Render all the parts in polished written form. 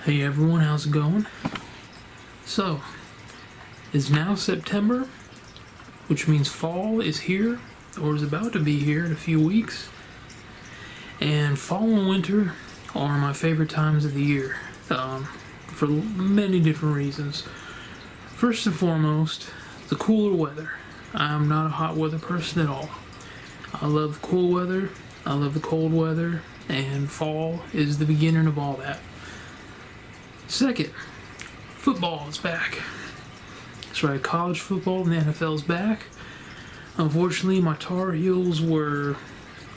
Hey everyone, how's it going? So, it's now September, which means fall is here, or is about to be here in a few weeks. And fall and winter are my favorite times of the year, for many different reasons. First and foremost, the cooler weather. I'm not a hot weather person at all. I love the cool weather, I love the cold weather, and fall is the beginning of all that. Second, football is back. That's right, college football and the NFL's back. Unfortunately, my Tar Heels were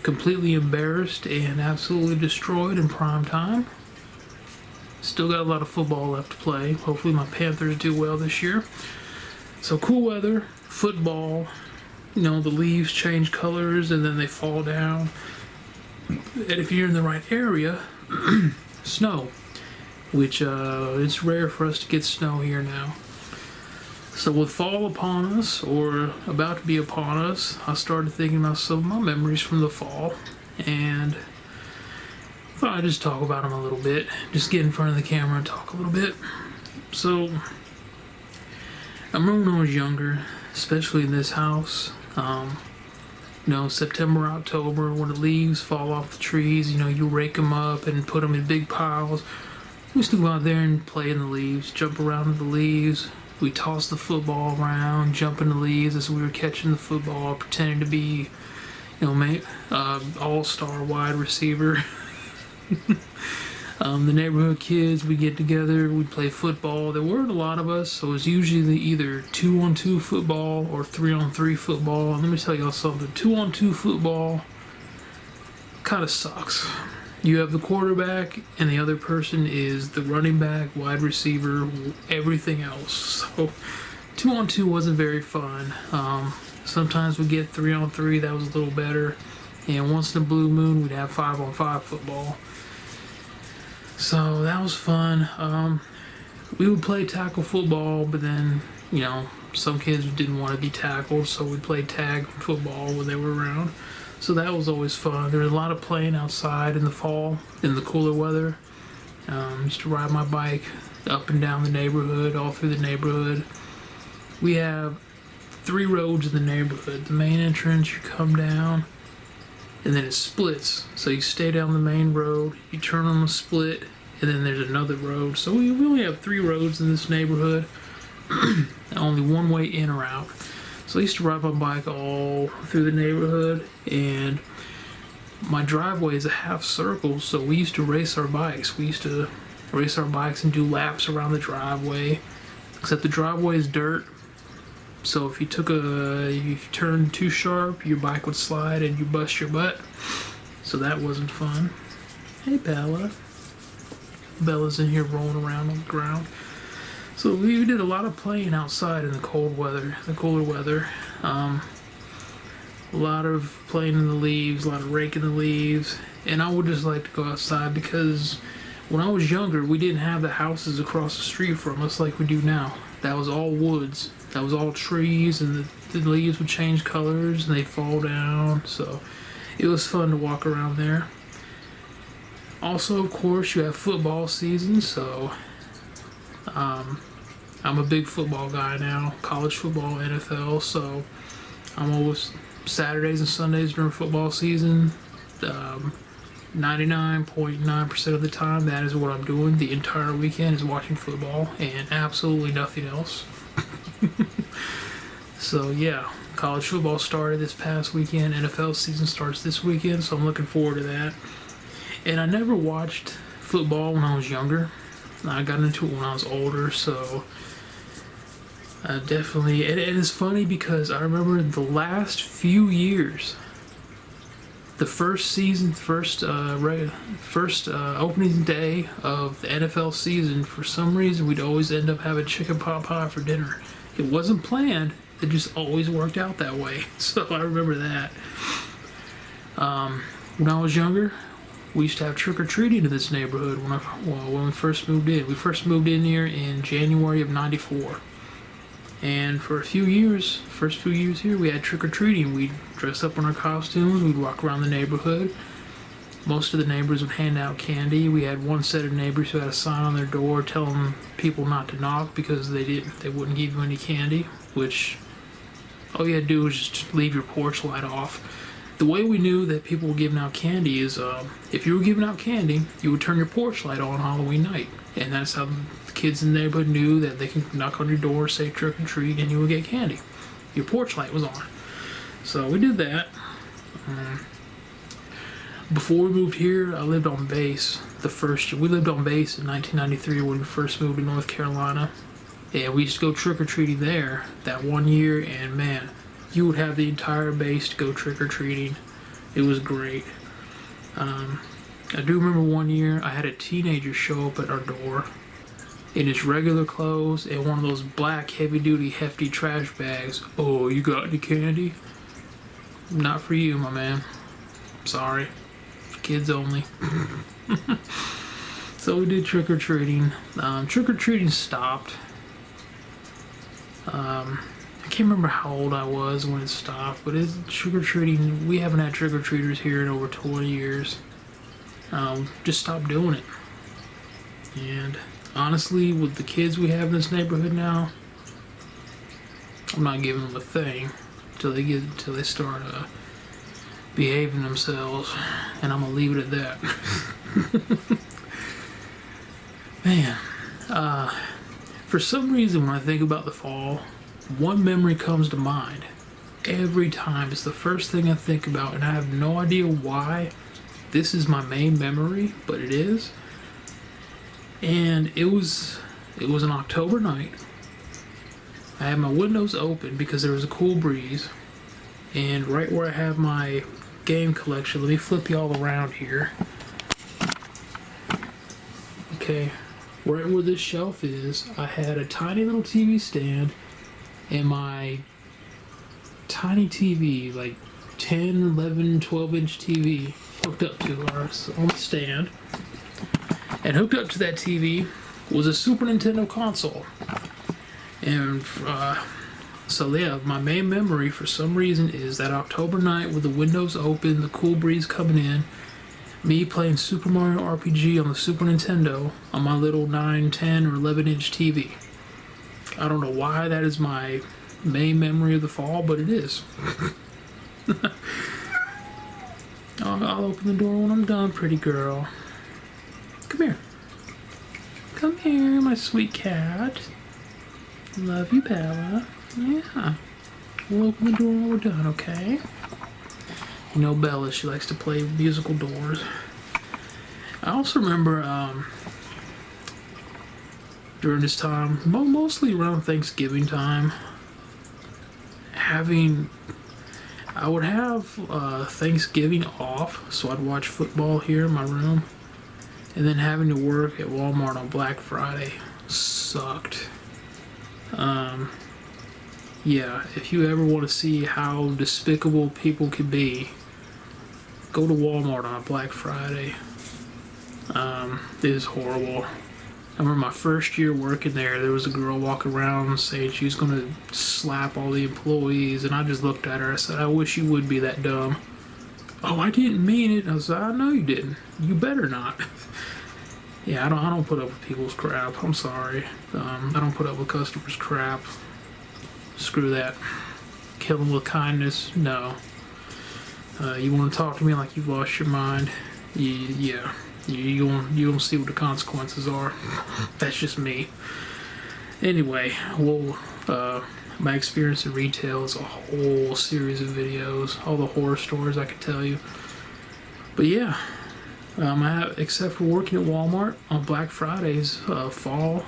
completely embarrassed and absolutely destroyed in prime time. Still got a lot of football left to play. Hopefully my Panthers do well this year. So cool weather, football, the leaves change colors and then they fall down. And if you're in the right area, snow. Which it's rare for us to get snow here now. So with fall upon us, or about to be upon us, I started thinking about some of my memories from the fall, and thought I'd just talk about them a little bit. Just get in front of the camera and talk a little bit. So, I remember when I was younger, especially in this house, September, October, when the leaves fall off the trees, you rake them up and put them in big piles. We used to go out there and play in the leaves, jump around in the leaves. We tossed the football around, jump in the leaves as we were catching the football, pretending to be, all-star wide receiver. The neighborhood kids, we get together, we play football. There weren't a lot of us, so it was usually either 2-on-2 football or 3-on-3 football. And let me tell y'all something, 2-on-2 football kind of sucks. You have the quarterback, and the other person is the running back, wide receiver, everything else. So, 2-on-2 wasn't very fun. Sometimes we'd get 3-on-3, that was a little better. And once in a blue moon, we'd have 5-on-5 football. So, that was fun. We would play tackle football, but then, some kids didn't want to be tackled, so we played tag football when they were around. So that was always fun. There was a lot of playing outside in the fall, in the cooler weather. Used to ride my bike up and down the neighborhood, all through the neighborhood. We have 3 roads in the neighborhood. The main entrance, you come down, and then it splits. So you stay down the main road, you turn on the split, and then there's another road. So we only have 3 roads in this neighborhood, only one way in or out. So I used to ride my bike all through the neighborhood, and my driveway is a half circle, so we used to race our bikes. We used to race our bikes and do laps around the driveway, except the driveway is dirt, so if you turned too sharp, your bike would slide and you bust your butt, so that wasn't fun. Hey Bella. Bella's in here rolling around on the ground. So we did a lot of playing outside in the cold weather, the cooler weather. A lot of playing in the leaves, a lot of raking the leaves. And I would just like to go outside because when I was younger, we didn't have the houses across the street from us like we do now. That was all woods. That was all trees, and the leaves would change colors and they'd fall down. So it was fun to walk around there. Also, of course, you have football season, so I'm a big football guy now, college football, NFL, so I'm always Saturdays and Sundays during football season. 99.9% of the time, that is what I'm doing. The entire weekend is watching football and absolutely nothing else. So yeah, college football started this past weekend, NFL season starts this weekend, so I'm looking forward to that. And I never watched football when I was younger. I got into it when I was older, so definitely. And it's funny because I remember the last few years, the first opening day of the NFL season, for some reason we'd always end up having chicken pot pie for dinner. It wasn't planned, it just always worked out that way. So I remember that. When I was younger, we used to have trick-or-treating in this neighborhood when we first moved in. We first moved in here in January of '94. And for a few years, first few years here, we had trick-or-treating. We'd dress up in our costumes, we'd walk around the neighborhood, most of the neighbors would hand out candy. We had one set of neighbors who had a sign on their door telling people not to knock because they wouldn't give you any candy, which all you had to do was just leave your porch light off. The way we knew that people were giving out candy is if you were giving out candy, you would turn your porch light on Halloween night. And that's how the kids in the neighborhood knew that they could knock on your door, say trick or treat, and you would get candy. Your porch light was on. So we did that. Before we moved here, I lived on base the first year. We lived on base in 1993 when we first moved to North Carolina. And we used to go trick-or-treating there that one year, and man, you would have the entire base to go trick-or-treating. It was great. I do remember one year I had a teenager show up at our door in his regular clothes and one of those black heavy-duty hefty trash bags. Oh, you got any candy? Not for you, my man. Sorry. Kids only. So we did trick-or-treating. Trick-or-treating stopped. I can't remember how old I was when it stopped, but it's trick-or-treating. We haven't had trick-or-treaters here in over 20 years. Just stopped doing it. And honestly, with the kids we have in this neighborhood now, I'm not giving them a thing till they start behaving themselves, and I'm gonna leave it at that. Man, for some reason when I think about the fall, one memory comes to mind every time. It's the first thing I think about, and I have no idea why this is my main memory, but it is. And it was an October night. I had my windows open because there was a cool breeze, and right where I have my game collection, let me flip you all around here. Okay, right where this shelf is, I had a tiny little TV stand and my tiny TV, like 10, 11, 12-inch TV, hooked up to ours on the stand. And hooked up to that TV was a Super Nintendo console. And so yeah, my main memory for some reason is that October night with the windows open, the cool breeze coming in, me playing Super Mario RPG on the Super Nintendo on my little 9, 10, or 11-inch TV. I don't know why that is my main memory of the fall, but it is. I'll open the door when I'm done, pretty girl. Come here. Come here, my sweet cat. Love you, Bella. Yeah. We'll open the door when we're done, okay? You know Bella, she likes to play musical doors. I also remember during this time, mostly around Thanksgiving time, I would have Thanksgiving off, so I'd watch football here in my room, and then having to work at Walmart on Black Friday sucked. Yeah, if you ever want to see how despicable people can be, go to Walmart on Black Friday. It is horrible. I remember my first year working there was a girl walking around saying she was going to slap all the employees, and I just looked at her. I said, I wish you would be that dumb. Oh, I didn't mean it. I was like, I know you didn't. You better not. Yeah, I don't put up with people's crap. I'm sorry. I don't put up with customers' crap. Screw that. Kill them with kindness. No. You want to talk to me like you've lost your mind? Yeah. You gonna see what the consequences are. That's just me. Anyway, my experience in retail is a whole series of videos, all the horror stories I could tell you. But yeah, except for working at Walmart on Black Fridays, fall,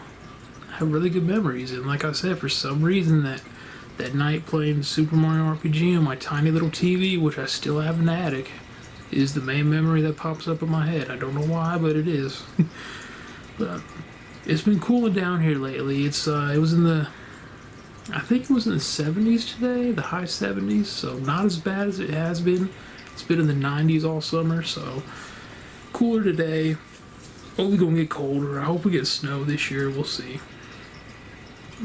I have really good memories. And like I said, for some reason that night playing Super Mario RPG on my tiny little TV, which I still have in the attic, is the main memory that pops up in my head. I don't know why, but it is. But it's been cooling down here lately. I think it was in the 70s today, the high 70s, so not as bad as it has been. It's been in the 90s all summer, so cooler today. Only gonna get colder. I hope we get snow this year. We'll see.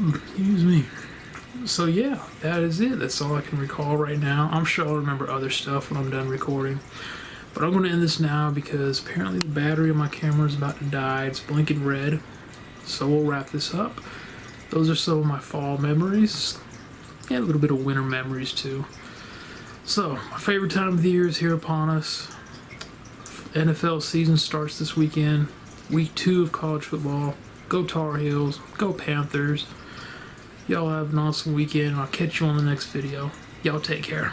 Excuse me. So yeah, that is it. That's all I can recall right now. I'm sure I'll remember other stuff when I'm done recording. But But I'm going to end this now because apparently the battery on my camera is about to die. It's blinking red. So we'll wrap this up. Those are some of my fall memories. Yeah, a little bit of winter memories too. So, my favorite time of the year is here upon us. NFL season starts this weekend. Week 2 of college football. Go Tar Heels. Go Panthers. Y'all have an awesome weekend. I'll catch you on the next video. Y'all take care.